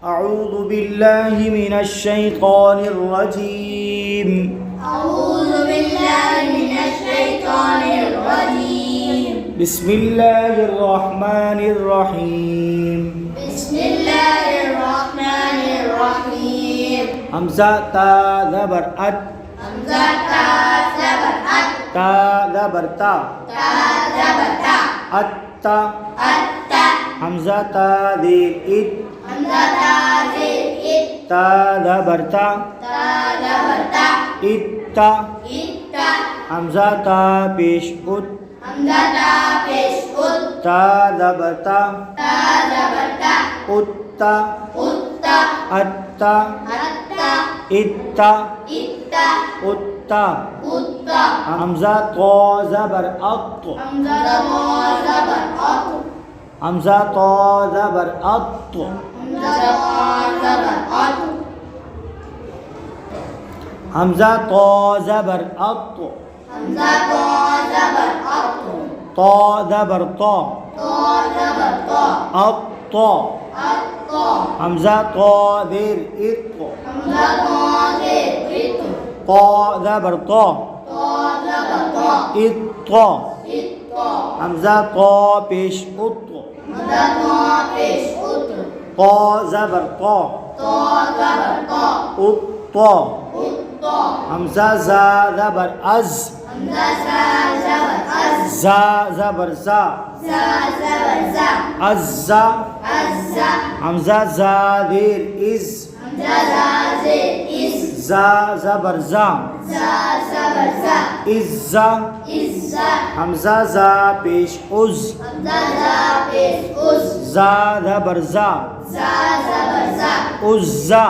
أعوذ بالله من الشيطان الرجيم. أعوذ بالله من الشيطان الرجيم. بسم الله الرحمن الرحيم. بسم الله الرحمن الرحيم. همزة تا زبر أت. همزة تا زبر أت. تا زبر تا. تا زبر تا. أت تا. أت. همزة تا ذير إت. همزة تا زير إت. تا زبر تا. تا زبر تا. إت تا. إت. همزة تا پیش أت. همزة تا پیش أت. تا زبر تا. تا زبر تا. أت تا. أت. أت تا. أت. إت تا. إت. أت تا. أت. همزة طا زبر أط. همزة تا زبر أط. همزة طا زبر أط. همزة تا زبر أط. همزة طا زبر أط. همزة تا زبر أط. طا زبر طا. تا زبر طا. أط. أط. همزة طا ذير إط. همزة تا زير إط. طا زبر طا. تا زبر طا. إط. إط. همزة طا پیش أط. همزة تا پیش أط. طا زبر طا. تا زبر طا. أط. أط. همزة زا زبر أز. همزة زا زبر أز. زا زبر زا. زا زبر زا. أزا. أز. همزة زا ذير إز. همزة زا زير إز. زا زبر زا. زا زبر زا. إزا. إز. همزة زا پیش أز. همزة زا پیش أز. زا زبر زا. زا زبر زا. أزا.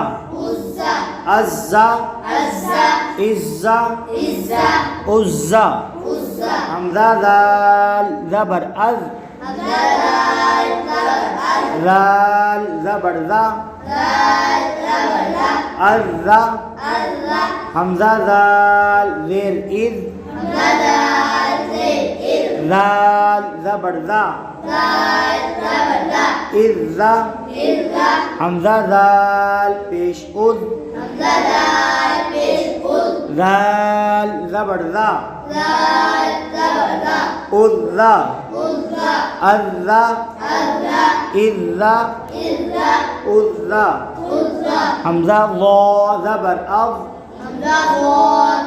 أزا. أزا. أزا. إزا. إزا. أزا. أزا. همزة ذال زبر أذ. همزة زال زبر أز. ذال زبر ذا. زال زبر زا. أذا. أزا. همزة ذال ذير إذ. همزة زال زير إذ. ذال زبر ذا. زال زبر زا. إذا. إذا. همزة ذال پیش أذ. همزة زال پیش أز. ذال زبر ذا. زال زبر زا. أذا. أزا. أذا. أزا. إذا. إذا. أذا. أزا. همزة ضا زبر أض. همزة ضا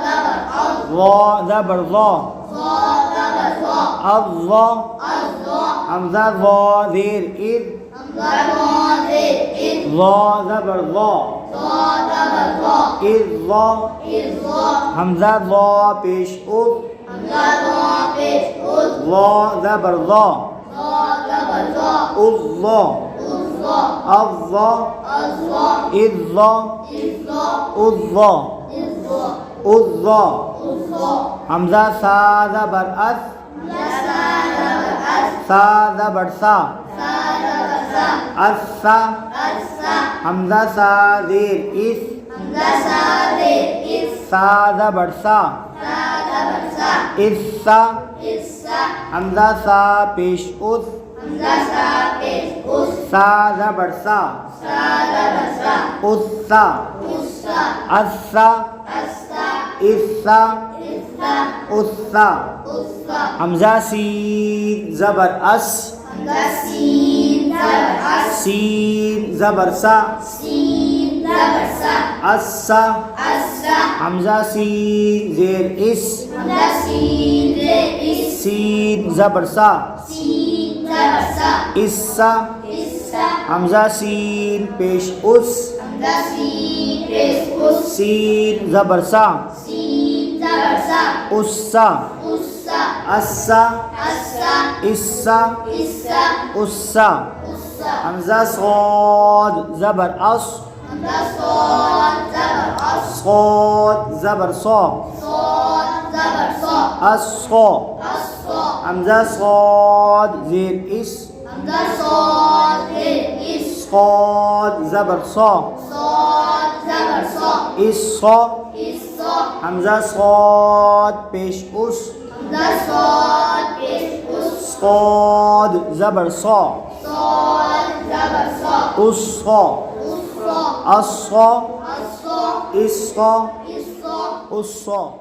زبر أض. ضا زبر ضا. ضا زبر ضا. الضا. الضا. همزة ضا ذير إذ. همزة ضا زير إذ. ضا زبر ضا. ضا زبر ضا. إذ ضا. إذ ضا. همزة ضا پیش أذ. همزة ضا پیش أز. ضا زبر ضا. ضا زبر ضا. أضا. أزا. الضا. أزا. إذا. إذا. أضا. إذا. أضا. أزا. همزة ثا زبر أث. همزة زبر أس. ثا زبر ثا. ثا زبر ثا. الثا. أسا. همزة ثا ذير إث. همزة زا زير إذ. ثا زبر ثا. ثا زبر ثا. إثا. إسا. همزة ثا پیش أث. همزة زا پیش أس. ثا زبر ثا. ثا زبر ثا. أثا. أسا. أثا. أسا. إثا. إسا. أثا. أسا. همزة سين زبر أس. همزة سين زبر أس. سين زبر سا. سين زبر سا. أسا. أسا. همزة سين زير إس. همزة سين زير إس. سين زبر سا. سين زبر سا. إسا. إسا. همزة سين پیش أس. همزة سين پیش أس. سين زبر سا. سين زبر سا. أسا. أسا. أسا. أسا. إسا. إسا. أسا. أسا. همزة صاد زبر أص. همزة صاد زبر أس. صاد زبر صا. صاد زبر صا. أصا. أصا. همزة صاد زير إس. همزة صاد زير إس. صاد زبر صا. صاد زبر صا. إصا. إسا. همزة صاد پیش أس. همزة صاد پیش أس. صاد زبر صا. صاد زبر صا. أصا. أسا. الصا الصا الصا الصا الصا الصا